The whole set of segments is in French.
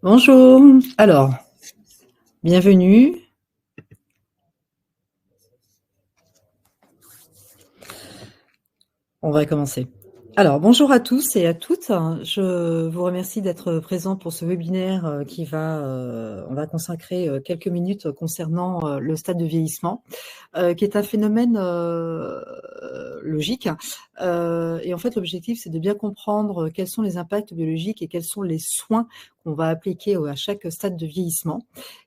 Bonjour, alors, bienvenue. On va commencer. Alors, bonjour à tous et à toutes. Je vous remercie d'être présents pour ce webinaire on va consacrer quelques minutes concernant le stade de vieillissement, qui est un phénomène logique. Et en fait, l'objectif, c'est de bien comprendre quels sont les impacts biologiques et quels sont les soins qu'on va appliquer à chaque stade de vieillissement.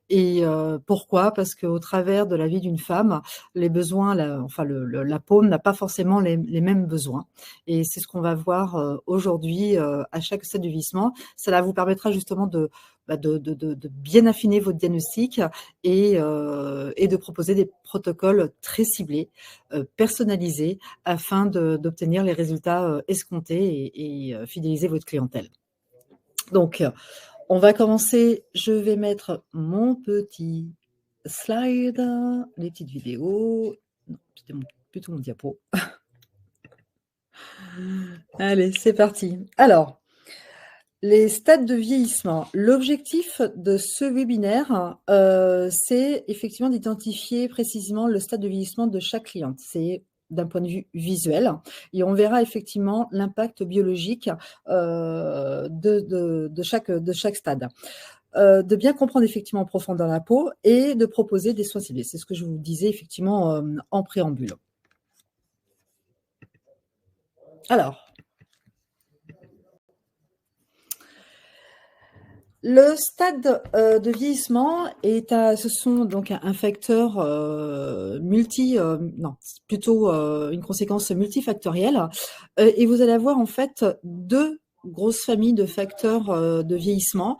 Et pourquoi? Parce qu'au travers de la vie d'une femme, les besoins, la peau n'a pas forcément les mêmes besoins. Et c'est ce qu'on va voir aujourd'hui à chaque stade du vieillissement. Cela vous permettra justement de bien affiner votre diagnostic et de proposer des protocoles très ciblés, personnalisés, afin d'obtenir les résultats escomptés et fidéliser votre clientèle. Donc, on va commencer. Je vais mettre mon petit slide, les petites vidéos. Non, c'était plutôt mon diapo. Allez, c'est parti. Alors, les stades de vieillissement. L'objectif de ce webinaire, c'est effectivement d'identifier précisément le stade de vieillissement de chaque cliente. C'est d'un point de vue visuel. Et on verra effectivement l'impact biologique de chaque stade. De bien comprendre effectivement en profondeur la peau et de proposer des soins ciblés. C'est ce que je vous disais effectivement en préambule. Alors, le stade de vieillissement ce sont donc un facteur plutôt une conséquence multifactorielle. Et vous allez avoir en fait deux grosses familles de facteurs de vieillissement.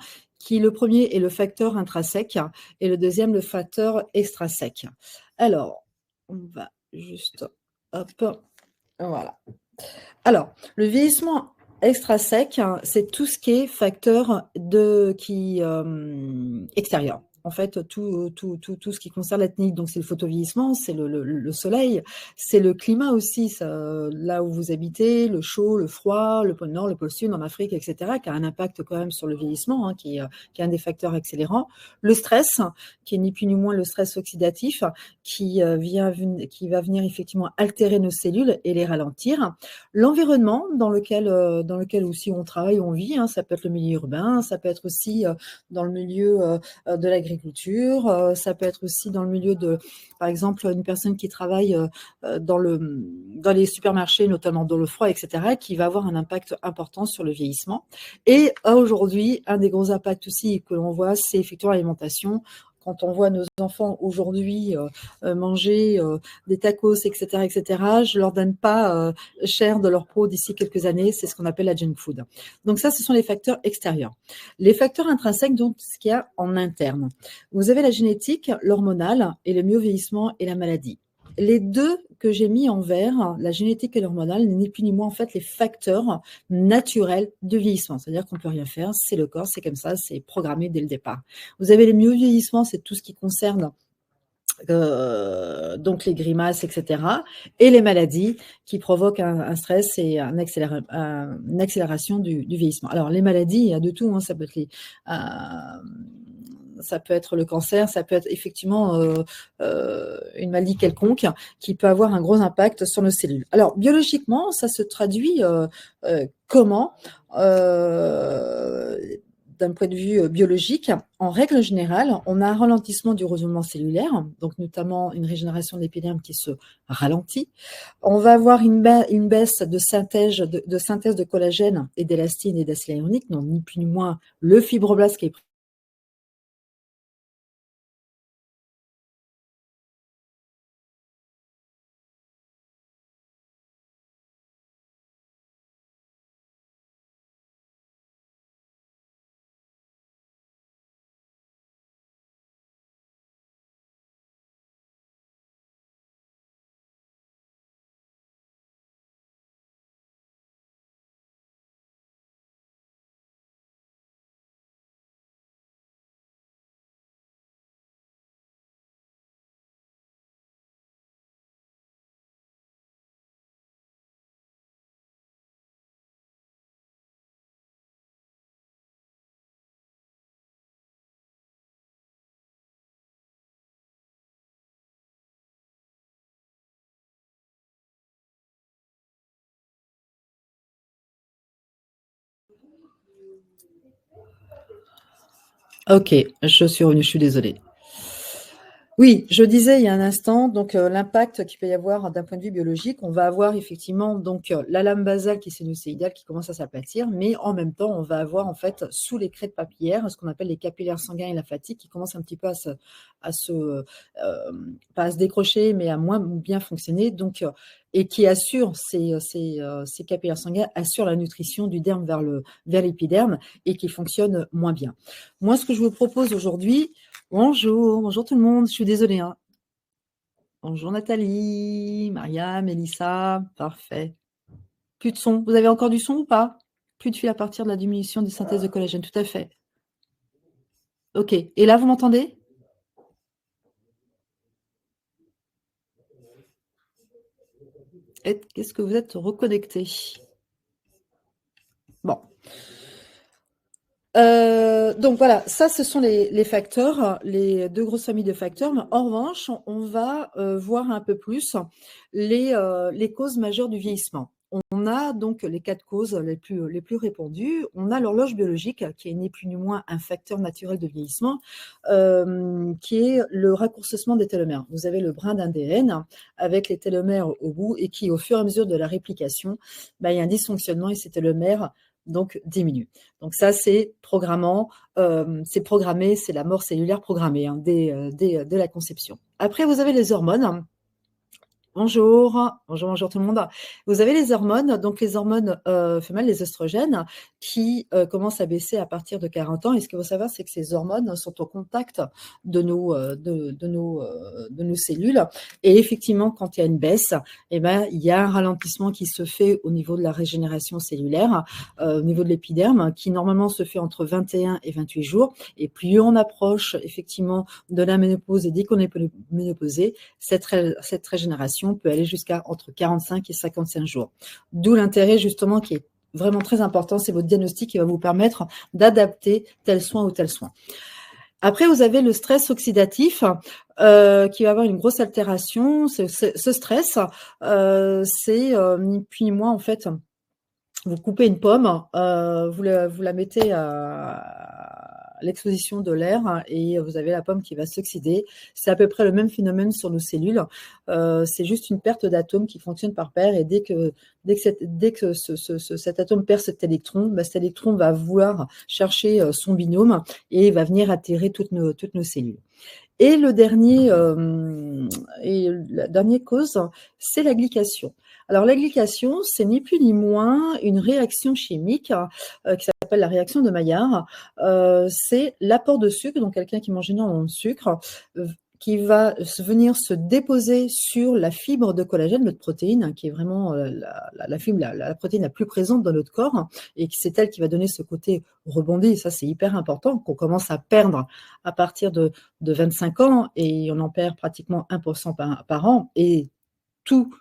Le premier est le facteur intrinsèque et le deuxième le facteur extrinsèque. Alors, on va juste, hop, voilà. Alors, le vieillissement extrinsèque, c'est tout ce qui est facteur extérieur. En fait, tout ce qui concerne la technique, donc c'est le photovieillissement, c'est le soleil, c'est le climat aussi, là où vous habitez, le chaud, le froid, le pôle Nord, le pôle Sud, en Afrique, etc., qui a un impact quand même sur le vieillissement, qui est un des facteurs accélérants. Le stress, qui est ni plus ni moins le stress oxydatif, qui va venir effectivement altérer nos cellules et les ralentir. L'environnement dans lequel aussi on travaille, on vit, ça peut être le milieu urbain, ça peut être aussi dans le milieu de l'agriculture, ça peut être aussi dans le milieu par exemple, une personne qui travaille dans les supermarchés, notamment dans le froid, etc., qui va avoir un impact important sur le vieillissement. Et aujourd'hui, un des gros impacts aussi que l'on voit, c'est effectivement l'alimentation. Quand on voit nos enfants aujourd'hui manger des tacos, etc., je leur donne pas cher de leur peau d'ici quelques années. C'est ce qu'on appelle la junk food. Donc ça, ce sont les facteurs extérieurs. Les facteurs intrinsèques, donc ce qu'il y a en interne. Vous avez la génétique, l'hormonal et le mieux-vieillissement et la maladie. Les deux que j'ai mis en vert, la génétique et l'hormonal, n'est ni plus ni moins en fait les facteurs naturels de vieillissement. C'est-à-dire qu'on ne peut rien faire, c'est le corps, c'est comme ça, c'est programmé dès le départ. Vous avez les mieux-vieillissements, c'est tout ce qui concerne donc les grimaces, etc. Et les maladies qui provoquent un stress et une accélération du vieillissement. Alors les maladies, il y a de tout, ça peut être le cancer, ça peut être effectivement une maladie quelconque qui peut avoir un gros impact sur nos cellules. Alors biologiquement, ça se traduit comment d'un point de vue biologique, en règle générale, on a un ralentissement du renouvellement cellulaire, donc notamment une régénération de l'épiderme qui se ralentit. On va avoir une baisse de synthèse de collagène et d'élastine et d'acide hyaluronique, donc ni plus ni moins le fibroblast qui est Ok, je suis revenue, je suis désolée. Oui, je disais il y a un instant, donc l'impact qu'il peut y avoir d'un point de vue biologique, on va avoir effectivement donc la lame basale qui est sinusoïdale qui commence à s'aplatir, mais en même temps, on va avoir en fait sous les crêtes papillaires ce qu'on appelle les capillaires sanguins et lymphatiques qui commencent un petit peu pas à se décrocher, mais à moins bien fonctionner, donc et qui assurent ces capillaires sanguins assurent la nutrition du derme vers l'épiderme et qui fonctionnent moins bien. Moi, ce que je vous propose aujourd'hui, bonjour, bonjour tout le monde, je suis désolée, hein. Bonjour Nathalie, Maria, Mélissa, parfait. Plus de son. Vous avez encore du son ou pas? Plus de fil à partir de la diminution des synthèses de collagène, tout à fait. Ok, et là vous m'entendez? Qu'est-ce que vous êtes reconnecté? Bon. Donc voilà, ça ce sont les facteurs, les deux grosses familles de facteurs. Mais en revanche, on va voir un peu plus les causes majeures du vieillissement. On a donc les quatre causes les plus répandues. On a l'horloge biologique, qui est ni plus ni moins un facteur naturel de vieillissement, qui est le raccourcissement des télomères. Vous avez le brin d'ADN avec les télomères au bout et qui, au fur et à mesure de la réplication, il y a un dysfonctionnement et ces télomères donc diminuent. Donc ça, c'est programmant, c'est programmé, c'est la mort cellulaire programmée hein, dès la conception. Après, vous avez les hormones. Bonjour, bonjour, bonjour tout le monde. Vous avez les hormones, donc les hormones femelles, les oestrogènes, qui commencent à baisser à partir de 40 ans. Et ce qu'il faut savoir, c'est que ces hormones sont au contact de nos cellules. Et effectivement, quand il y a une baisse, eh ben, il y a un ralentissement qui se fait au niveau de la régénération cellulaire, au niveau de l'épiderme, qui normalement se fait entre 21 et 28 jours. Et plus on approche effectivement de la ménopause et dès qu'on est ménopausé, cette régénération peut aller jusqu'à entre 45 et 55 jours. D'où l'intérêt justement qui est vraiment très important, c'est votre diagnostic qui va vous permettre d'adapter tel soin ou tel soin. Après, vous avez le stress oxydatif qui va avoir une grosse altération. Ce stress, c'est ni plus ni moins en fait, vous coupez une pomme, vous la mettez à l'exposition de l'air et vous avez la pomme qui va s'oxyder. C'est à peu près le même phénomène sur nos cellules. C'est juste une perte d'atomes qui fonctionne par paire et dès que cet atome perd cet électron va vouloir chercher son binôme et va venir atterrer toutes nos cellules. Et la dernière cause, c'est la glycation. Alors la glycation, c'est ni plus ni moins une réaction chimique qui s'appelle la réaction de Maillard. C'est l'apport de sucre, donc quelqu'un qui mange énormément de sucre, qui va venir se déposer sur la fibre de collagène, notre protéine, qui est vraiment la protéine la plus présente dans notre corps, et c'est elle qui va donner ce côté rebondi. Et ça, c'est hyper important, qu'on commence à perdre à partir de 25 ans, et on en perd pratiquement 1% par an, et tout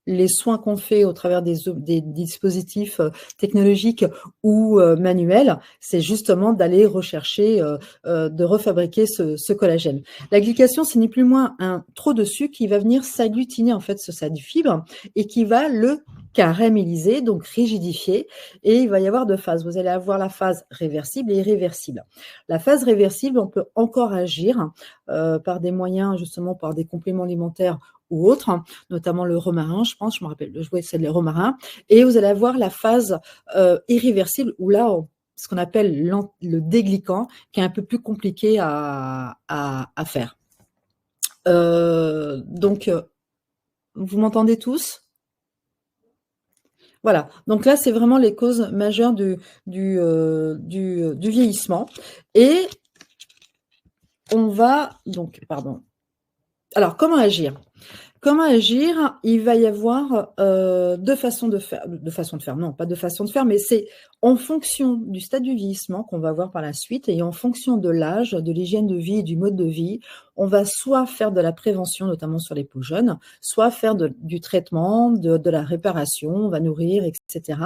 les soins qu'on fait au travers des dispositifs technologiques ou manuels, c'est justement d'aller rechercher, de refabriquer ce collagène. La glycation, c'est ni plus ni moins un trop de sucre qui va venir s'agglutiner en fait sur sa fibre et qui va le caraméliser, donc rigidifier, et il va y avoir deux phases. Vous allez avoir la phase réversible et irréversible. La phase réversible, on peut encore agir par des moyens, justement par des compléments alimentaires ou autres, notamment le romarin, je pense, je me rappelle, c'est le romarin, et vous allez avoir la phase irréversible où là, ce qu'on appelle le déglycan, qui est un peu plus compliqué à faire. Donc, vous m'entendez tous? Voilà, donc là, c'est vraiment les causes majeures du vieillissement. Et on va, donc, pardon. Alors, comment agir? Comment agir? Il va y avoir deux façons de faire. Non, pas deux façons de faire, mais c'est en fonction du stade du vieillissement qu'on va voir par la suite et en fonction de l'âge, de l'hygiène de vie et du mode de vie, on va soit faire de la prévention, notamment sur les peaux jeunes, soit faire du traitement, de la réparation, on va nourrir, etc.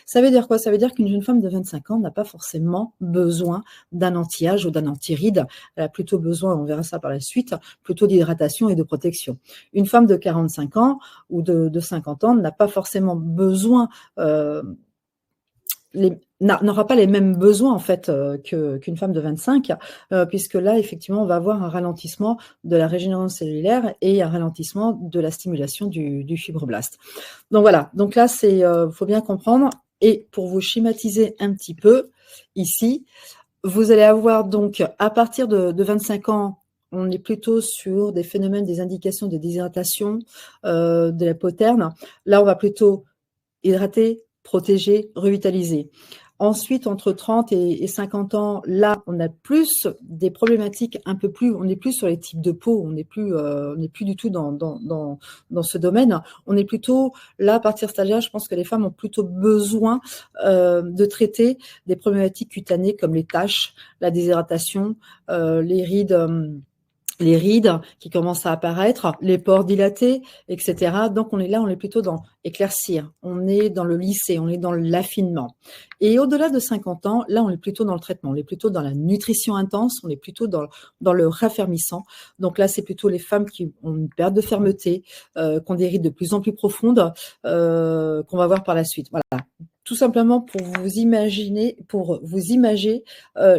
Ça veut dire quoi? Ça veut dire qu'une jeune femme de 25 ans n'a pas forcément besoin d'un anti-âge ou d'un anti-ride. Elle a plutôt besoin, on verra ça par la suite, plutôt d'hydratation et de protection. Une femme de 45 ans ou de 50 ans n'a pas forcément besoin n'aura pas les mêmes besoins en fait qu'une femme de 25, puisque là effectivement on va avoir un ralentissement de la régénération cellulaire et un ralentissement de la stimulation du fibroblast. Donc voilà, donc là c'est faut bien comprendre. Et pour vous schématiser un petit peu ici, vous allez avoir donc à partir de 25 ans, on est plutôt sur des phénomènes, des indications de déshydratation, de la peau terne. Là on va plutôt hydrater, protéger, revitaliser. Ensuite, entre 30 et 50 ans, là, on a plus des problématiques un peu plus, on n'est plus sur les types de peau, on n'est plus du tout dans ce domaine. On est plutôt, là, à partir de cet âge-là, je pense que les femmes ont plutôt besoin de traiter des problématiques cutanées comme les taches, la déshydratation, les rides qui commencent à apparaître, les pores dilatés, etc. Donc, on est plutôt dans éclaircir, on est dans le lisser, on est dans l'affinement. Et au-delà de 50 ans, là, on est plutôt dans le traitement, on est plutôt dans la nutrition intense, on est plutôt dans le raffermissant. Donc là, c'est plutôt les femmes qui ont une perte de fermeté, qui ont des rides de plus en plus profondes, qu'on va voir par la suite. Voilà. Tout simplement pour vous imager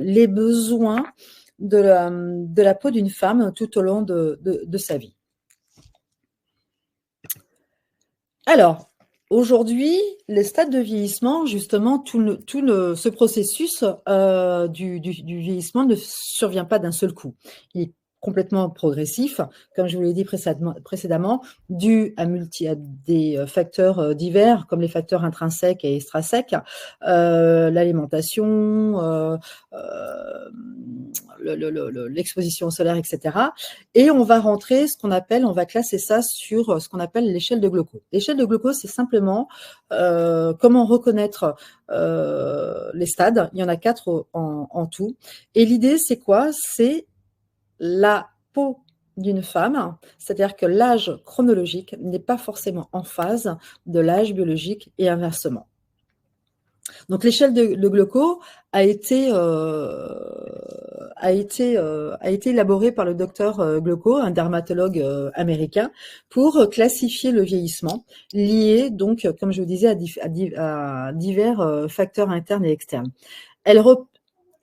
les besoins de la peau d'une femme tout au long de sa vie. Alors, aujourd'hui, les stades de vieillissement, justement, ce processus du vieillissement ne survient pas d'un seul coup. Il est complètement progressif, comme je vous l'ai dit précédemment, dû à des facteurs divers, comme les facteurs intrinsèques et extrinsèques, l'alimentation, l'exposition solaire, etc. Et on va rentrer on va classer ça sur ce qu'on appelle l'échelle de Glaucon. L'échelle de Glaucon, c'est simplement comment reconnaître les stades. Il y en a 4 en tout. Et l'idée, c'est quoi? C'est la peau d'une femme, c'est-à-dire que l'âge chronologique n'est pas forcément en phase de l'âge biologique et inversement. Donc l'échelle de Glaucon a été élaborée par le docteur Glaucon, un dermatologue américain, pour classifier le vieillissement lié donc, comme je vous disais, à divers facteurs internes et externes.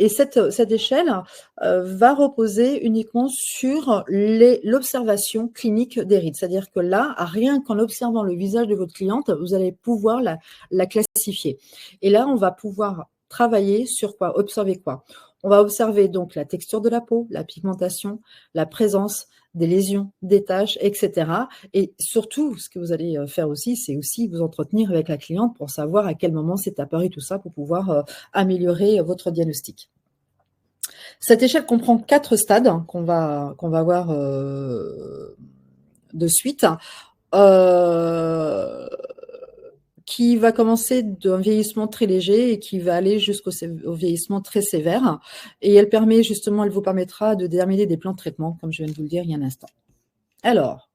Et cette échelle va reposer uniquement sur l'observation clinique des rides. C'est-à-dire que là, rien qu'en observant le visage de votre cliente, vous allez pouvoir la classifier. Et là, on va pouvoir travailler sur quoi? Observer quoi? On va observer donc la texture de la peau, la pigmentation, la présence des lésions, des taches, etc. Et surtout, ce que vous allez faire aussi, c'est aussi vous entretenir avec la cliente pour savoir à quel moment c'est apparu tout ça pour pouvoir améliorer votre diagnostic. Cette échelle comprend 4 stades qu'on va voir de suite. Qui va commencer d'un vieillissement très léger et qui va aller jusqu'au vieillissement très sévère. Et elle vous permettra de déterminer des plans de traitement, comme je viens de vous le dire il y a un instant. Alors,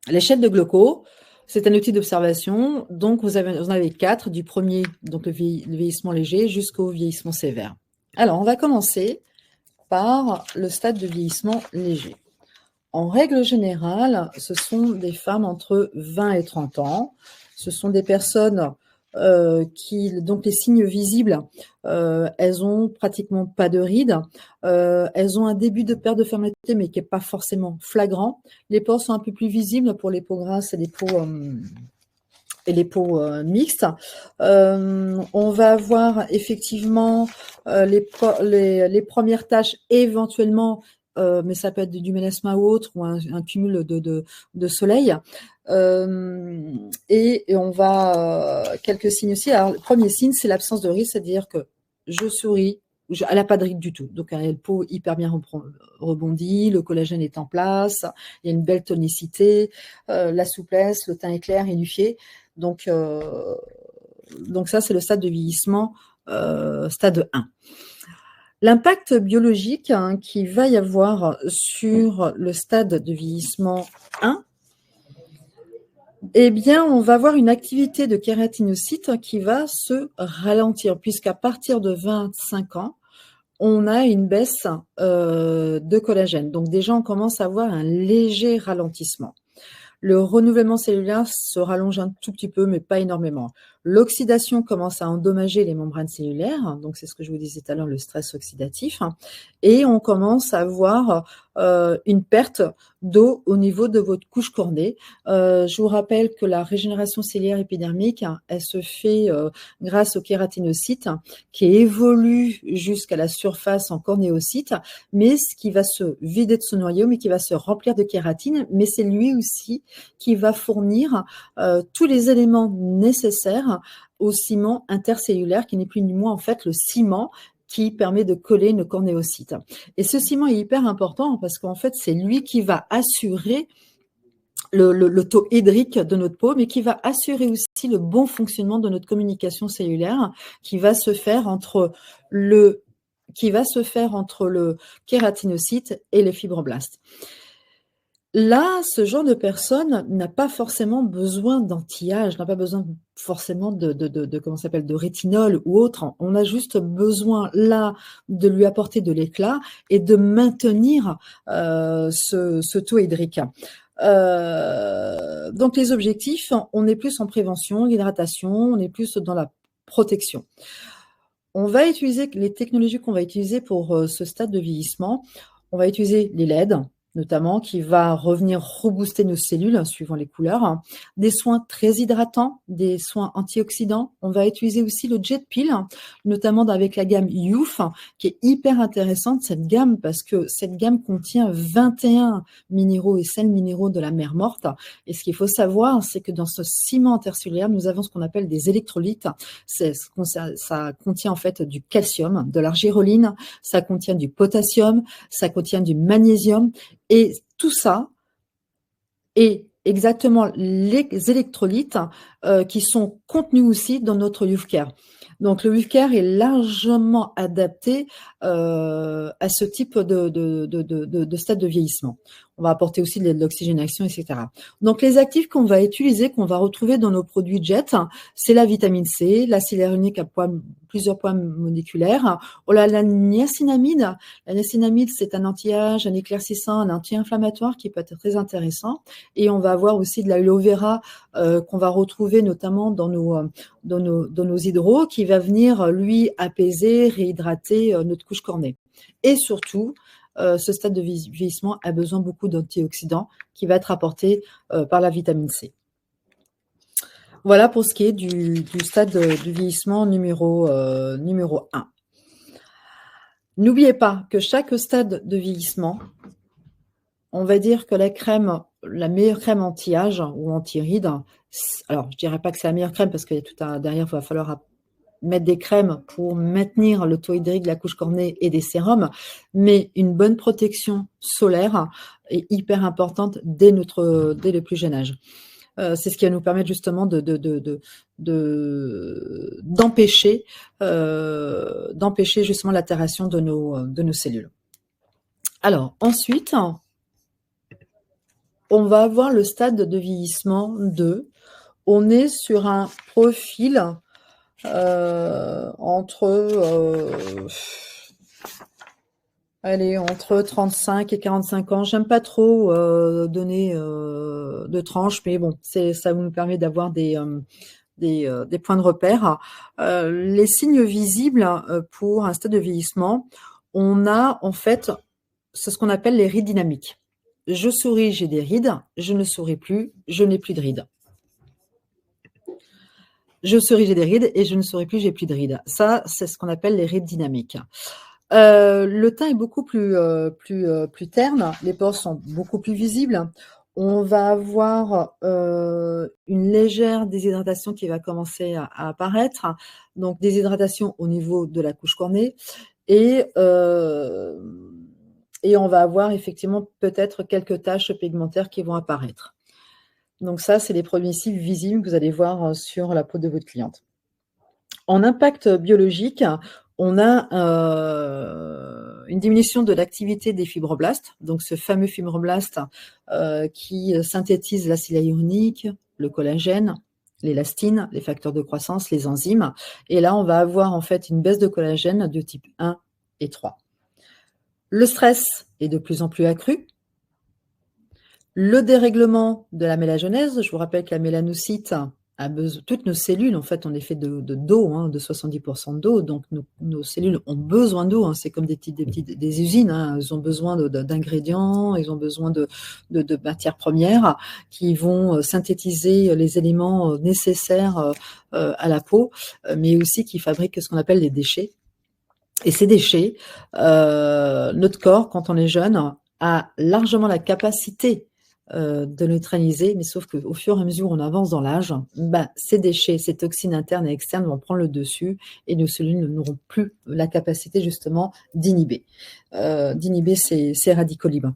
l'échelle de Glaucon, c'est un outil d'observation. Donc, vous en avez 4, du premier, donc le vieillissement léger, jusqu'au vieillissement sévère. Alors, on va commencer par le stade de vieillissement léger. En règle générale, ce sont des femmes entre 20 et 30 ans. Ce sont des personnes donc les signes visibles, elles ont pratiquement pas de rides. Elles ont un début de perte de fermeté, mais qui n'est pas forcément flagrant. Les pores sont un peu plus visibles pour les peaux grasses et les peaux mixtes. On va avoir effectivement les premières taches éventuellement, mais ça peut être du mélasma ou autre, ou un cumul de soleil. Et on va quelques signes aussi. Alors, le premier signe, c'est l'absence de rides, c'est-à-dire que je souris, elle n'a pas de rides du tout. Donc, elle a une peau hyper bien rebondie, le collagène est en place, il y a une belle tonicité, la souplesse, le teint est clair, unifié. Donc ça, c'est le stade de vieillissement, stade 1. L'impact biologique qu'il va y avoir sur le stade de vieillissement 1, eh bien, on va avoir une activité de kératinocytes qui va se ralentir, puisqu'à partir de 25 ans, on a une baisse de collagène. Donc déjà, on commence à avoir un léger ralentissement. Le renouvellement cellulaire se rallonge un tout petit peu, mais pas énormément. L'oxydation commence à endommager les membranes cellulaires, donc c'est ce que je vous disais tout à l'heure, le stress oxydatif, et on commence à avoir une perte d'eau au niveau de votre couche cornée. Je vous rappelle que la régénération cellulaire épidermique, elle se fait grâce aux kératinocytes qui évoluent jusqu'à la surface en cornéocytes, mais qui va se vider de son noyau, mais qui va se remplir de kératine, mais c'est lui aussi qui va fournir tous les éléments nécessaires au ciment intercellulaire, qui n'est plus ni moins en fait le ciment qui permet de coller nos cornéocytes. Et ce ciment est hyper important parce qu'en fait, c'est lui qui va assurer le taux hydrique de notre peau, mais qui va assurer aussi le bon fonctionnement de notre communication cellulaire qui va se faire entre le kératinocyte et les fibroblastes. Là, ce genre de personne n'a pas forcément besoin d'anti-âge, n'a pas besoin forcément comment ça s'appelle, de rétinol ou autre. On a juste besoin là de lui apporter de l'éclat et de maintenir ce taux hydrique. Donc les objectifs, on est plus en prévention, l'hydratation, on est plus dans la protection. On va utiliser les technologies qu'on va utiliser pour ce stade de vieillissement. On va utiliser les LED, notamment, qui va revenir rebooster nos cellules suivant les couleurs. Des soins très hydratants, des soins antioxydants. On va utiliser aussi le Jet Peel, notamment avec la gamme Youth, qui est hyper intéressante, cette gamme, parce que cette gamme contient 21 minéraux et sels minéraux de la mer morte. Et ce qu'il faut savoir, c'est que dans ce ciment intercellulaire, nous avons ce qu'on appelle des électrolytes. Ça contient en fait du calcium, de l'argiroline, ça contient du potassium, ça contient du magnésium. Et tout ça est exactement les électrolytes qui sont contenus aussi dans notre Youth Care. Donc, le Youth Care est largement adapté à ce type de stade de vieillissement. On va apporter aussi de l'oxygénation, etc. Donc, les actifs qu'on va utiliser, qu'on va retrouver dans nos produits JET, c'est la vitamine C, l'acide hyaluronique à plusieurs poids moléculaires. On a la niacinamide. La niacinamide, c'est un anti-âge, un éclaircissant, un anti-inflammatoire qui peut être très intéressant. Et on va avoir aussi de l'aloe vera qu'on va retrouver notamment dans nos hydros, qui va venir, lui, apaiser, réhydrater notre couche cornée. Et surtout, ce stade de vieillissement a besoin beaucoup d'antioxydants qui va être apporté par la vitamine C. Voilà pour ce qui est du stade du vieillissement numéro 1. N'oubliez pas que chaque stade de vieillissement, on va dire que la meilleure crème anti-âge ou anti-rides, alors je ne dirais pas que c'est la meilleure crème parce qu'il y a tout derrière, il va falloir mettre des crèmes pour maintenir le taux hydrique de la couche cornée et des sérums, mais une bonne protection solaire est hyper importante dès le plus jeune âge. C'est ce qui va nous permettre justement d'empêcher justement l'altération de nos cellules. Alors ensuite, on va avoir le stade de vieillissement 2. On est sur un profil entre 35 et 45 ans. J'aime pas trop donner de tranches, mais bon, ça nous permet d'avoir des points de repère. Les signes visibles pour un stade de vieillissement, on a en fait, c'est ce qu'on appelle les rides dynamiques. Je souris, j'ai des rides. Je ne souris plus, je n'ai plus de rides. Je souris, j'ai des rides et je ne souris plus, j'ai plus de rides. Ça, c'est ce qu'on appelle les rides dynamiques. Le teint est beaucoup plus terne, les pores sont beaucoup plus visibles. On va avoir une légère déshydratation qui va commencer à apparaître, donc déshydratation au niveau de la couche cornée et on va avoir effectivement peut-être quelques taches pigmentaires qui vont apparaître. Donc ça, c'est les premiers signes visibles que vous allez voir sur la peau de votre cliente. En impact biologique, on a une diminution de l'activité des fibroblastes, donc ce fameux fibroblast qui synthétise l'acide hyaluronique, le collagène, l'élastine, les facteurs de croissance, les enzymes. Et là, on va avoir en fait une baisse de collagène de type 1 et 3. Le stress est de plus en plus accru. Le dérèglement de la mélagenèse, je vous rappelle que la mélanocyte toutes nos cellules, en fait, on est fait d'eau, hein, de 70% d'eau, donc nos cellules ont besoin d'eau, hein, c'est comme des usines, hein, elles ont besoin d'ingrédients, ils ont besoin de matières premières qui vont synthétiser les éléments nécessaires à la peau, mais aussi qui fabriquent ce qu'on appelle les déchets. Et ces déchets, notre corps, quand on est jeune, a largement la capacité de neutraliser, mais sauf qu'au fur et à mesure où on avance dans l'âge, ces déchets, ces toxines internes et externes vont prendre le dessus et nos cellules n'auront plus la capacité justement d'inhiber ces radicaux libres.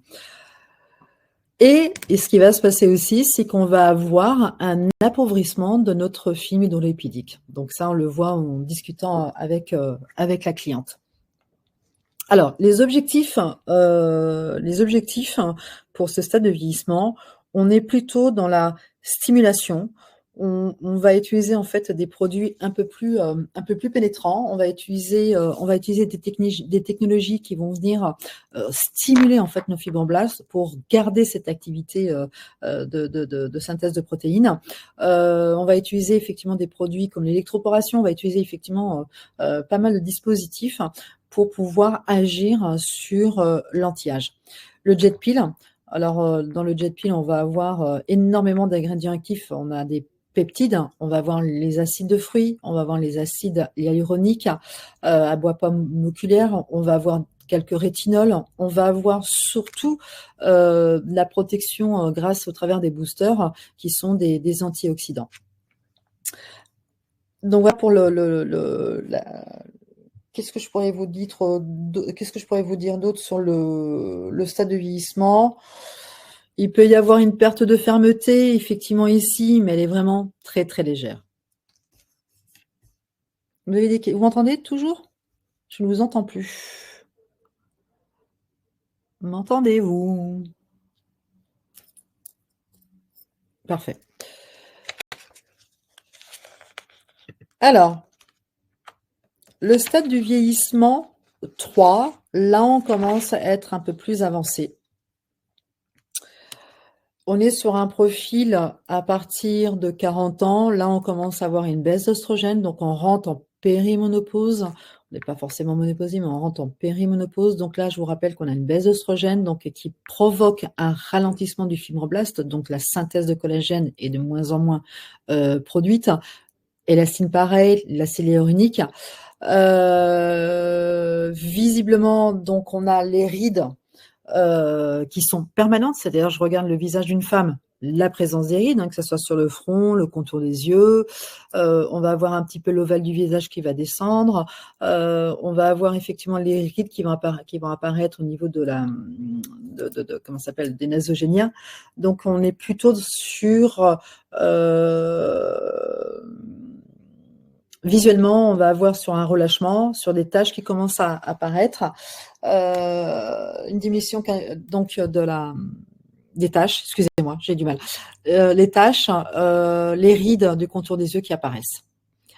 Et ce qui va se passer aussi, c'est qu'on va avoir un appauvrissement de notre film hydrolipidique. Donc ça, on le voit en discutant avec la cliente. Alors, les objectifs pour ce stade de vieillissement, on est plutôt dans la stimulation. On va utiliser en fait des produits un peu plus pénétrants. On va utiliser des technologies qui vont venir stimuler en fait nos fibroblastes pour garder cette activité de synthèse de protéines. On va utiliser effectivement des produits comme l'électroporation. On va utiliser effectivement pas mal de dispositifs pour pouvoir agir sur l'anti-âge. Le jet pill, alors dans le jet pill, on va avoir énormément d'ingrédients actifs. On a des peptides, on va avoir les acides de fruits, on va avoir les acides hyaluroniques à bois moléculaire, on va avoir quelques rétinols, on va avoir surtout la protection grâce au travers des boosters qui sont des antioxydants. Donc voilà pour qu'est-ce que je pourrais vous dire d'autre sur le stade de vieillissement? Il peut y avoir une perte de fermeté, effectivement, ici, mais elle est vraiment très, très légère. Vous m'entendez toujours? Je ne vous entends plus. M'entendez-vous? Parfait. Alors, le stade du vieillissement 3, là, on commence à être un peu plus avancé. On est sur un profil à partir de 40 ans. Là, on commence à avoir une baisse d'oestrogène, donc on rentre en périménopause. On n'est pas forcément ménopausée, mais on rentre en périménopause. Donc là, je vous rappelle qu'on a une baisse d'oestrogène qui provoque un ralentissement du fibroblast, donc la synthèse de collagène est de moins en moins produite. Élastine pareil, l'acide hyaluronique. Visiblement, donc on a les rides qui sont permanentes, c'est-à-dire je regarde le visage d'une femme, la présence des rides, que ce soit sur le front, le contour des yeux, on va avoir un petit peu l'ovale du visage qui va descendre, on va avoir effectivement les rides qui vont apparaître au niveau de comment ça s'appelle, des nasogéniens. Donc on est plutôt sur visuellement, on va avoir sur un relâchement, sur des taches qui commencent à apparaître, une diminution donc des taches, excusez-moi, j'ai du mal, les taches, les rides du contour des yeux qui apparaissent.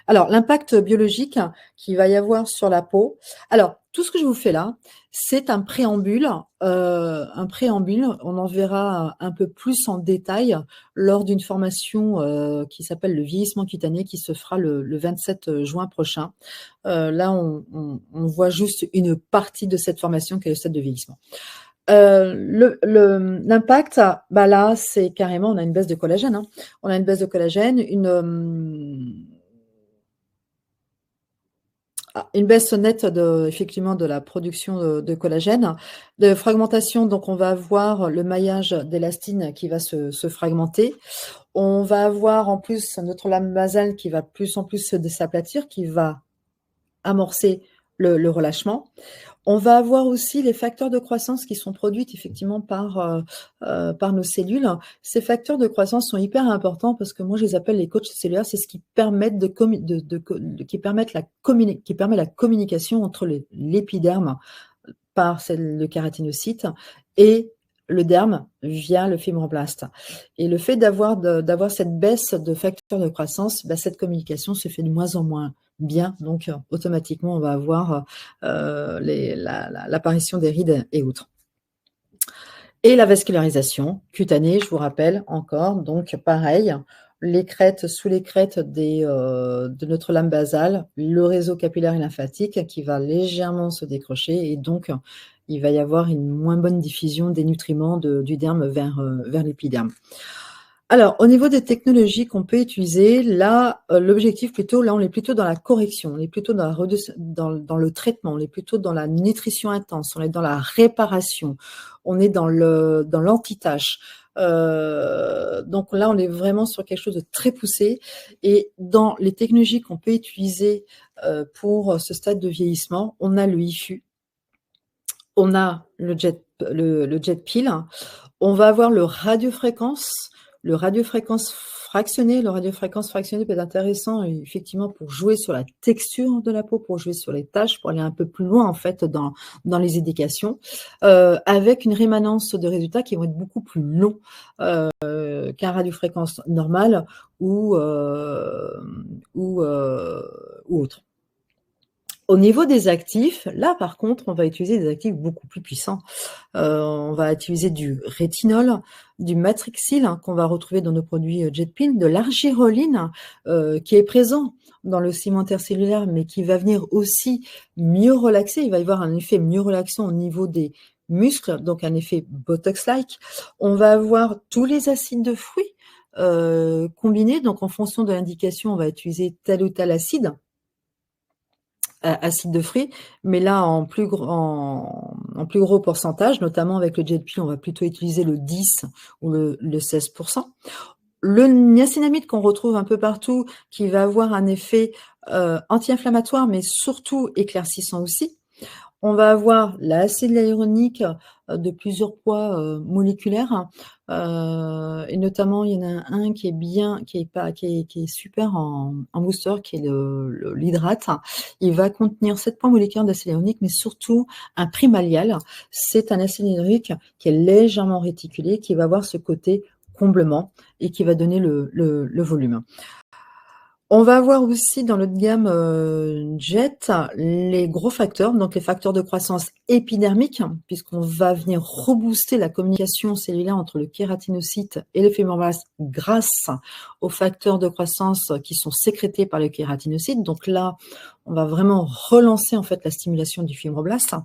Alors, l'impact biologique qu'il va y avoir sur la peau. Alors, tout ce que je vous fais là, c'est un préambule. On en verra un peu plus en détail lors d'une formation qui s'appelle le vieillissement cutané qui se fera le 27 juin prochain. Là, on voit juste une partie de cette formation qui est le stade de vieillissement. L'impact, là, c'est carrément, on a une baisse de collagène. Hein. On a une baisse de collagène, une baisse nette effectivement de la production de collagène, de fragmentation. Donc, on va avoir le maillage d'élastine qui va se fragmenter. On va avoir en plus notre lame basale qui va plus en plus s'aplatir, qui va amorcer le relâchement. On va avoir aussi les facteurs de croissance qui sont produits effectivement par nos cellules. Ces facteurs de croissance sont hyper importants parce que moi je les appelle les coachs cellulaires. C'est ce qui permet la communication entre l'épiderme par le kératinocyte et le derme via le fibroblast. Et le fait d'avoir cette baisse de facteurs de croissance, cette communication se fait de moins en moins bien. Donc, automatiquement, on va avoir l'apparition des rides et autres. Et la vascularisation cutanée, je vous rappelle encore, donc pareil, les crêtes, sous les crêtes de notre lame basale, le réseau capillaire et lymphatique qui va légèrement se décrocher et donc il va y avoir une moins bonne diffusion des nutriments du derme vers l'épiderme. Alors, au niveau des technologies qu'on peut utiliser, là, l'objectif plutôt, là, on est plutôt dans la correction, on est plutôt dans le traitement, on est plutôt dans la nutrition intense, on est dans la réparation, on est dans l'anti-tache. Donc là, on est vraiment sur quelque chose de très poussé. Et dans les technologies qu'on peut utiliser pour ce stade de vieillissement, on a le IFU, on a le jet peel, on va avoir le radiofréquence. Le radiofréquence fractionné peut être intéressant effectivement pour jouer sur la texture de la peau, pour jouer sur les taches, pour aller un peu plus loin en fait dans les indications, avec une rémanence de résultats qui vont être beaucoup plus longs qu'un radiofréquence normal ou autre. Au niveau des actifs, là par contre, on va utiliser des actifs beaucoup plus puissants. On va utiliser du rétinol, du matrixyl qu'on va retrouver dans nos produits JetPil, de l'argiroline qui est présent dans le ciment intercellulaire, mais qui va venir aussi mieux relaxer. Il va y avoir un effet mieux relaxant au niveau des muscles, donc un effet Botox-like. On va avoir tous les acides de fruits combinés, donc en fonction de l'indication, on va utiliser tel ou tel acide de fruits, mais là en plus gros pourcentage, notamment avec le jet peel, on va plutôt utiliser le 10 ou le 16%. Le niacinamide qu'on retrouve un peu partout, qui va avoir un effet anti-inflammatoire, mais surtout éclaircissant aussi. On va avoir l'acide hyaluronique de plusieurs poids moléculaires, et notamment il y en a un qui est super en booster, qui est l'hydrate. Il va contenir 7 points moléculaires d'acide hyaluronique, mais surtout un primalial. C'est un acide hyaluronique qui est légèrement réticulé, qui va avoir ce côté comblement et qui va donner le volume. On va avoir aussi dans notre gamme Jet les gros facteurs, donc les facteurs de croissance épidermique, puisqu'on va venir rebooster la communication cellulaire entre le kératinocyte et le fibroblast grâce aux facteurs de croissance qui sont sécrétés par le kératinocyte. Donc là, on va vraiment relancer en fait la stimulation du fibroblast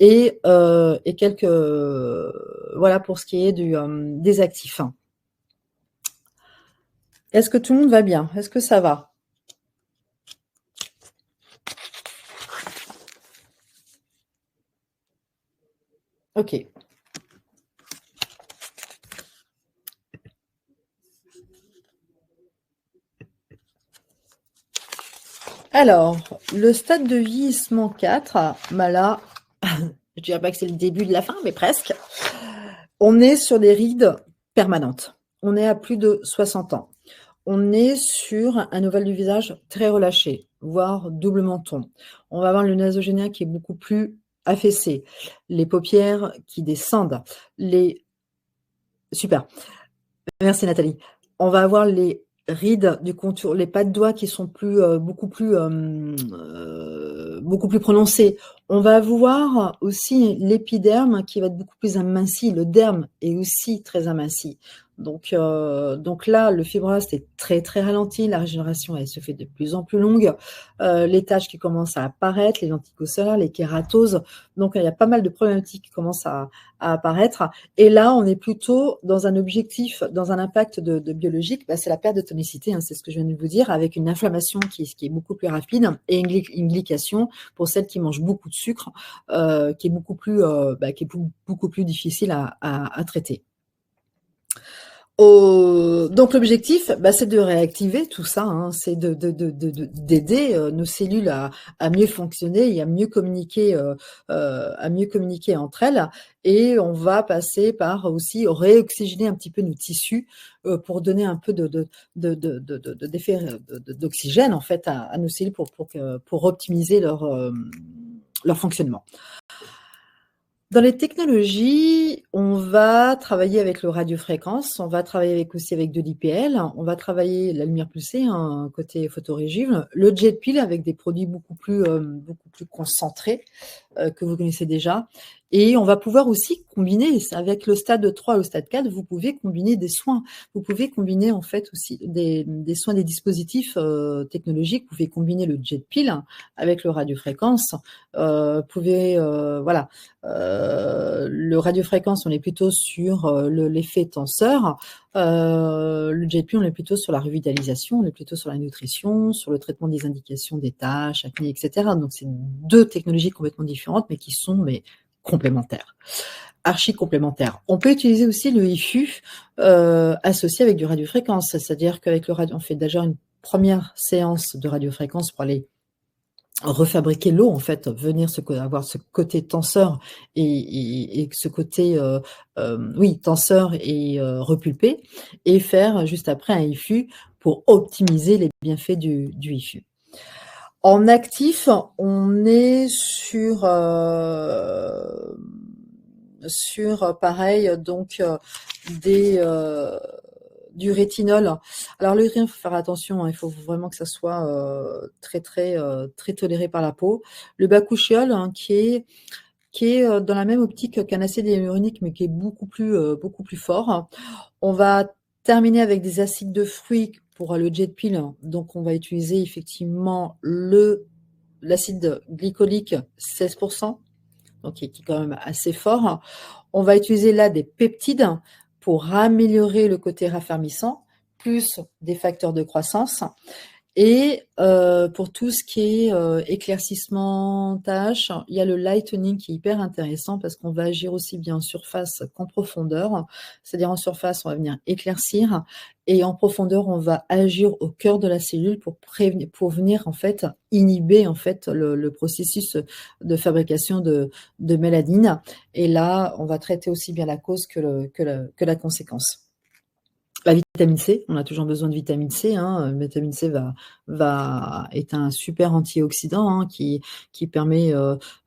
et quelques voilà pour ce qui est des actifs. Est-ce que tout le monde va bien? Est-ce que ça va? Ok. Alors, le stade de vieillissement 4, bah là, je dirais pas que c'est le début de la fin, mais presque. On est sur des rides permanentes. On est à plus de 60 ans. On est sur un ovale du visage très relâché, voire double menton. On va avoir le nasogénien qui est beaucoup plus affaissé, les paupières qui descendent, Super. Merci Nathalie. On va avoir les rides du contour, les pas de doigts qui sont beaucoup plus prononcées. On va avoir aussi l'épiderme qui va être beaucoup plus aminci. Le derme est aussi très aminci. Donc là, le fibroblast est très très ralenti. La régénération, elle se fait de plus en plus longue. Les taches qui commencent à apparaître, les lenticulaires solaires, les kératoses. Donc il y a pas mal de problématiques qui commencent à apparaître. Et là, on est plutôt dans un objectif, dans un impact de biologique, c'est la perte de tonicité, hein, c'est ce que je viens de vous dire, avec une inflammation qui est beaucoup plus rapide et une glycation pour celles qui mangent beaucoup de sucre, qui est beaucoup plus difficile à traiter. Donc l'objectif, c'est de réactiver tout ça, hein, c'est d'aider nos cellules à mieux fonctionner et à mieux communiquer entre elles. Et on va passer par aussi réoxygéner un petit peu nos tissus pour donner un peu d'effet d'oxygène en fait à nos cellules pour optimiser leur fonctionnement. Dans les technologies, on va travailler avec le radiofréquence, on va travailler aussi avec de l'IPL, on va travailler la lumière pulsée, hein, côté photorégime, le jet peel avec des produits beaucoup plus concentrés, que vous connaissez déjà. Et on va pouvoir aussi combiner, avec le stade 3 et le stade 4, vous pouvez combiner des soins. Vous pouvez combiner en fait aussi des soins, des dispositifs technologiques. Vous pouvez combiner le jet pill avec le radiofréquence. Vous pouvez, voilà, le radiofréquence, on est plutôt sur l'effet tenseur. Le jet pill, on est plutôt sur la revitalisation, on est plutôt sur la nutrition, sur le traitement des indications des taches, acné, etc. Donc c'est deux technologies complètement différentes, mais qui sont complémentaires, archi complémentaires. On peut utiliser aussi le IFU associé avec du radiofréquence, c'est-à-dire qu'avec le radio, on fait déjà une première séance de radiofréquence pour aller refabriquer l'eau, en fait, avoir ce côté tenseur et ce côté, oui, tenseur et repulpé, et faire juste après un IFU pour optimiser les bienfaits du IFU. En actif, on est sur pareil, donc du rétinol. Alors le rétinol, il faut faire attention, hein, il faut vraiment que ça soit très toléré par la peau. Le bakuchiol, hein, qui est dans la même optique qu'un acide hyaluronique, mais qui est beaucoup plus fort. On va terminer avec des acides de fruits pour le jet pill. Donc on va utiliser effectivement l'acide glycolique 16%, donc qui est quand même assez fort. On va utiliser là des peptides pour améliorer le côté raffermissant, plus des facteurs de croissance. Et pour tout ce qui est éclaircissement tâches, il y a le lightening qui est hyper intéressant parce qu'on va agir aussi bien en surface qu'en profondeur. C'est-à-dire en surface, on va venir éclaircir, et en profondeur, on va agir au cœur de la cellule pour venir en fait inhiber en fait le processus de fabrication de mélanine. Et là, on va traiter aussi bien la cause que la conséquence. La vitamine C, on a toujours besoin de vitamine C. Hein. La vitamine C est un super antioxydant, hein, qui permet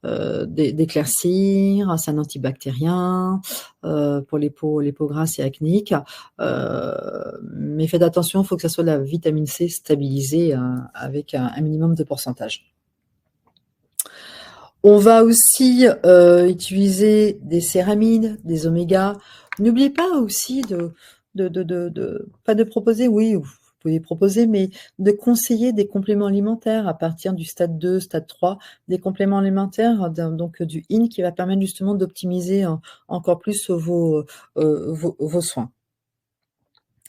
d'éclaircir. C'est un antibactérien pour les peaux grasses et acnéiques. Mais faites attention, il faut que ça soit de la vitamine C stabilisée avec un minimum de pourcentage. On va aussi utiliser des céramides, des omégas. N'oubliez pas aussi pas de proposer, oui, vous pouvez proposer, mais de conseiller des compléments alimentaires à partir du stade 2, stade 3, des compléments alimentaires, donc du IN, qui va permettre justement d'optimiser encore plus vos soins.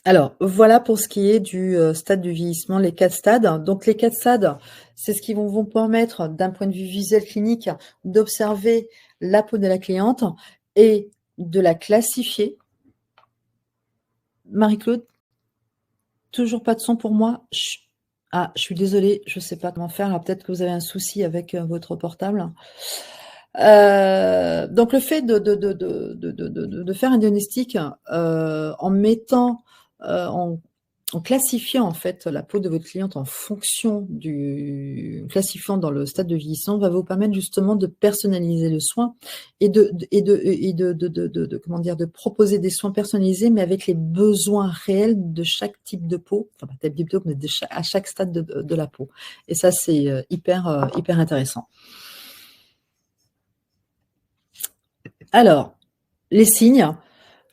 Alors, voilà pour ce qui est du stade du vieillissement, les 4 stades. Donc, les 4 stades, c'est ce qui vont permettre, d'un point de vue visuel clinique, d'observer la peau de la cliente et de la classifier. Marie-Claude, toujours pas de son pour moi. Ah, je suis désolée, je ne sais pas comment faire. Alors, peut-être que vous avez un souci avec votre portable. Donc, le fait de faire un diagnostic en mettant, en classifiant en fait la peau de votre cliente en fonction classifiant dans le stade de vieillissement, va vous permettre justement de personnaliser le soin et de proposer des soins personnalisés, mais avec les besoins réels de chaque type de peau, enfin pas type de peau, mais à chaque stade de la peau. Et ça, c'est hyper intéressant. Alors, les signes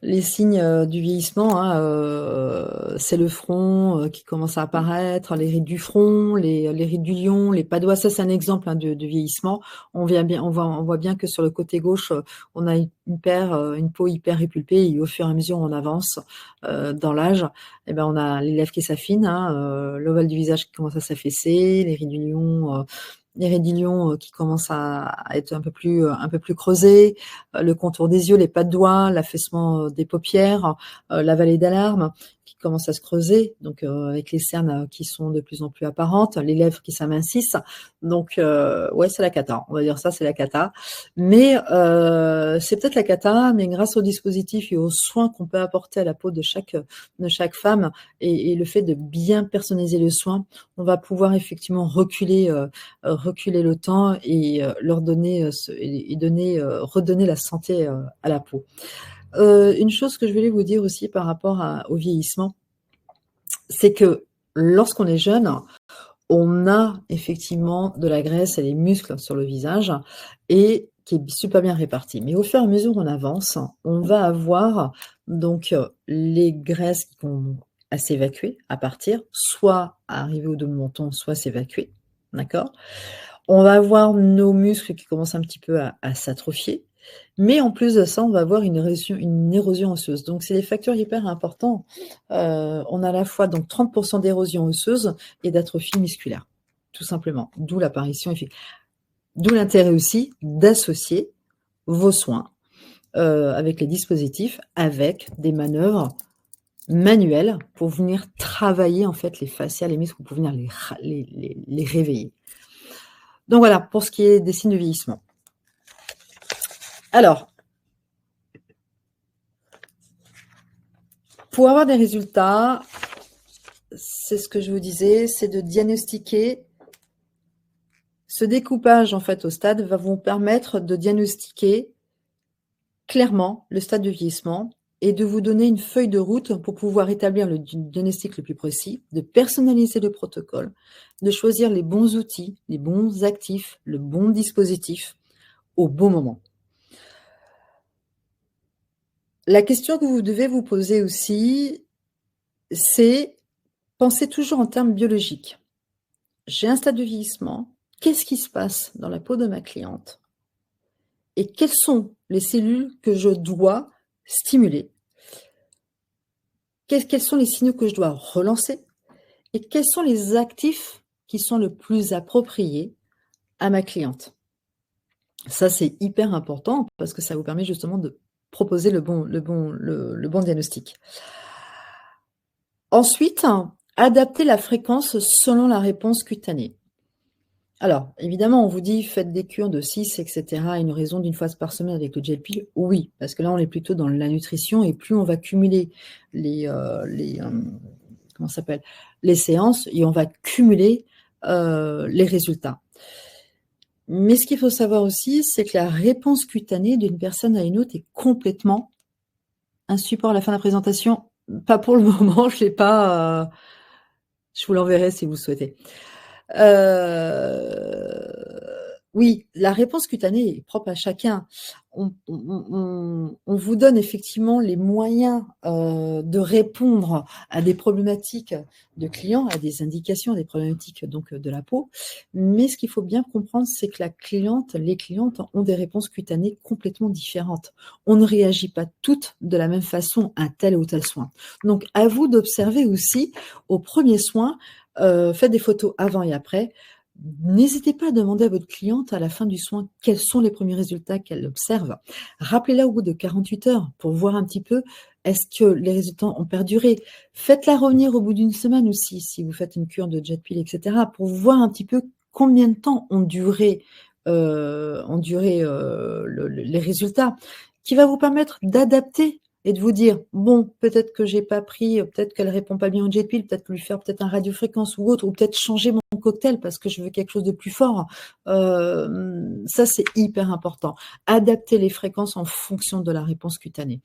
du vieillissement, hein, c'est le front qui commence à apparaître, les rides du front, les rides du lion, les pas doigts. Ça, c'est un exemple, hein, de vieillissement. On voit bien que sur le côté gauche, on a une peau hyper répulpée, et au fur et à mesure on avance dans l'âge, et ben on a les lèvres qui s'affinent, hein, l'ovale du visage qui commence à s'affaisser, les rides du lion. Les rides du lion qui commencent à être un peu plus creusées, le contour des yeux, les pas de doigts, l'affaissement des paupières, la vallée d'alarme qui commence à se creuser, donc avec les cernes qui sont de plus en plus apparentes, les lèvres qui s'amincissent. Donc ouais, c'est la cata, on va dire ça, c'est la cata. Mais c'est peut-être la cata, mais grâce au dispositif et aux soins qu'on peut apporter à la peau de chaque femme, et le fait de bien personnaliser le soin, on va pouvoir effectivement reculer le temps et leur donner redonner la santé à la peau. Une chose que je voulais vous dire aussi par rapport au vieillissement, c'est que lorsqu'on est jeune, on a effectivement de la graisse et des muscles sur le visage et qui est super bien répartie. Mais au fur et à mesure où on avance, on va avoir donc les graisses qui vont à s'évacuer, à partir, soit à arriver au dos de menton, soit s'évacuer, d'accord? On va avoir nos muscles qui commencent un petit peu à s'atrophier, mais en plus de ça, on va avoir une érosion osseuse. Donc c'est des facteurs hyper importants. On a à la fois donc 30 d'érosion osseuse et d'atrophie musculaire, tout simplement. D'où l'apparition d'où l'intérêt aussi d'associer vos soins, avec les dispositifs, avec des manœuvres manuelles pour venir travailler en fait les fascias, les muscles, pour venir les réveiller. Donc voilà, pour ce qui est des signes de vieillissement. Alors, pour avoir des résultats, c'est ce que je vous disais, c'est de diagnostiquer. Ce découpage en fait au stade va vous permettre de diagnostiquer clairement le stade de vieillissement et de vous donner une feuille de route pour pouvoir établir le diagnostic le plus précis, de personnaliser le protocole, de choisir les bons outils, les bons actifs, le bon dispositif au bon moment. La question que vous devez vous poser aussi, c'est penser toujours en termes biologiques. J'ai un stade de vieillissement, qu'est-ce qui se passe dans la peau de ma cliente? Et quelles sont les cellules que je dois stimuler? Quels sont les signaux que je dois relancer? Et quels sont les actifs qui sont le plus appropriés à ma cliente? Ça, c'est hyper important parce que ça vous permet justement de proposer le bon diagnostic. Ensuite, adapter la fréquence selon la réponse cutanée. Alors, évidemment, on vous dit faites des cures de 6, etc., une raison d'une fois par semaine avec le gel peel. Oui, parce que là, on est plutôt dans la nutrition et plus on va cumuler comment ça s'appelle, les séances et on va cumuler les résultats. Mais ce qu'il faut savoir aussi, c'est que la réponse cutanée d'une personne à une autre est complètement un support à la fin de la présentation. Pas pour le moment, je l'ai pas. Je vous l'enverrai si vous le souhaitez. Oui, la réponse cutanée est propre à chacun. On vous donne effectivement les moyens de répondre à des problématiques de clients, à des indications, à des problématiques donc de la peau. Mais ce qu'il faut bien comprendre, c'est que les clientes ont des réponses cutanées complètement différentes. On ne réagit pas toutes de la même façon à tel ou tel soin. Donc, à vous d'observer aussi au premier soin. Faites des photos avant et après. N'hésitez pas à demander à votre cliente à la fin du soin quels sont les premiers résultats qu'elle observe. Rappelez-la au bout de 48 heures pour voir un petit peu est-ce que les résultats ont perduré. Faites-la revenir au bout d'une semaine aussi si vous faites une cure de jet peel, etc. pour voir un petit peu combien de temps ont duré les résultats qui va vous permettre d'adapter et de vous dire, bon, peut-être que j'ai pas pris, peut-être qu'elle répond pas bien au jet peel, peut-être lui faire peut-être un radiofréquence ou autre, ou peut-être changer mon cocktail parce que je veux quelque chose de plus fort. Ça, c'est hyper important. Adapter les fréquences en fonction de la réponse cutanée.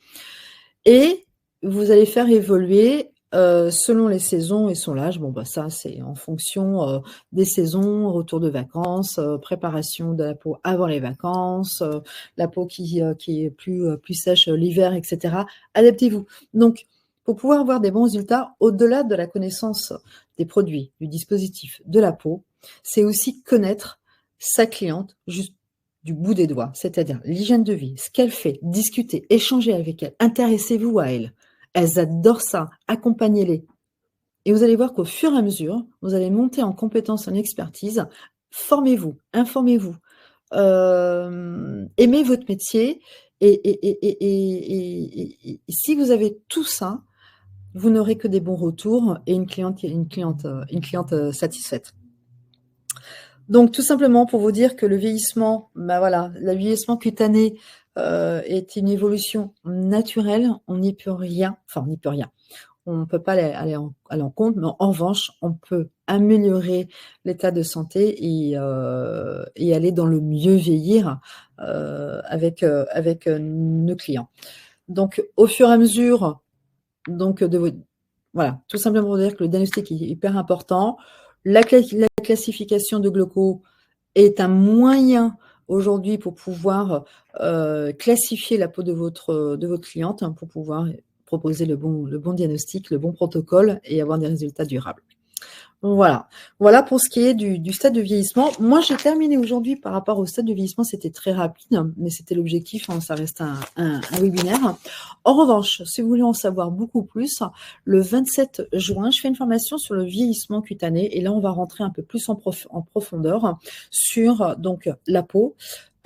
Et vous allez faire évoluer selon les saisons et son âge. Bon, bah ça, c'est en fonction des saisons, retour de vacances, préparation de la peau avant les vacances, la peau qui est plus sèche l'hiver, etc. Adaptez-vous. Donc, pour pouvoir avoir des bons résultats, au-delà de la connaissance des produits, du dispositif, de la peau, c'est aussi connaître sa cliente juste du bout des doigts, c'est-à-dire l'hygiène de vie, ce qu'elle fait, discuter, échanger avec elle, intéressez-vous à elle. Elles adorent ça, accompagnez-les. Et vous allez voir qu'au fur et à mesure, vous allez monter en compétence, en expertise, formez-vous, informez-vous, aimez votre métier et si vous avez tout ça, vous n'aurez que des bons retours et une cliente satisfaite. Donc, tout simplement pour vous dire que le vieillissement, bah voilà, le vieillissement cutané est une évolution naturelle. On n'y peut rien. Enfin, on n'y peut rien. On ne peut pas aller en compte, mais en revanche, on peut améliorer l'état de santé et aller dans le mieux vieillir avec nos clients. Donc, au fur et à mesure, donc voilà, tout simplement pour dire que le diagnostic est hyper important. La classification de Gloco est un moyen aujourd'hui pour pouvoir classifier la peau de votre cliente, hein, pour pouvoir proposer le bon diagnostic, le bon protocole et avoir des résultats durables. Voilà. Voilà pour ce qui est du stade de vieillissement. Moi, j'ai terminé aujourd'hui par rapport au stade de vieillissement. C'était très rapide, mais c'était l'objectif, hein, ça reste un webinaire. En revanche, si vous voulez en savoir beaucoup plus, le 27 juin, je fais une formation sur le vieillissement cutané. Et là, on va rentrer un peu plus en profondeur sur donc la peau,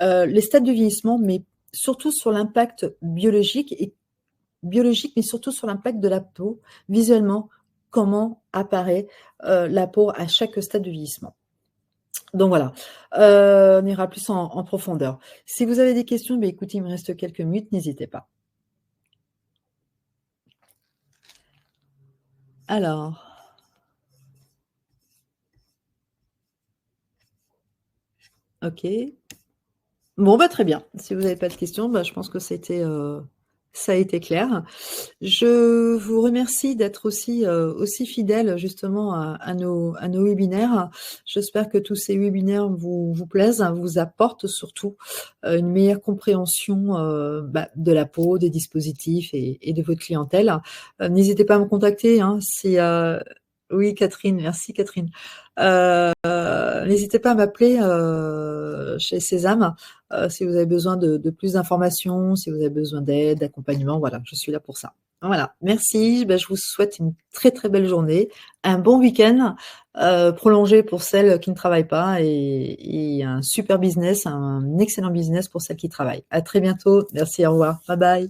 les stades de vieillissement, mais surtout sur l'impact biologique, mais surtout sur l'impact de la peau visuellement, comment apparaît la peau à chaque stade de vieillissement. Donc voilà, on ira plus en profondeur. Si vous avez des questions, écoutez, il me reste quelques minutes, n'hésitez pas. Alors, ok. Bon, très bien. Si vous n'avez pas de questions, je pense que ça a été clair. Je vous remercie d'être aussi fidèle justement à nos webinaires. J'espère que tous ces webinaires vous plaisent, hein, vous apportent surtout une meilleure compréhension de la peau, des dispositifs et de votre clientèle. N'hésitez pas à me contacter. Hein, oui, Catherine, merci Catherine. N'hésitez pas à m'appeler chez Sésame si vous avez besoin de plus d'informations, si vous avez besoin d'aide, d'accompagnement. Voilà, je suis là pour ça. Voilà, merci. Je vous souhaite une très très belle journée, un bon week-end prolongé pour celles qui ne travaillent pas et un super business, un excellent business pour celles qui travaillent. À très bientôt. Merci, au revoir. Bye bye.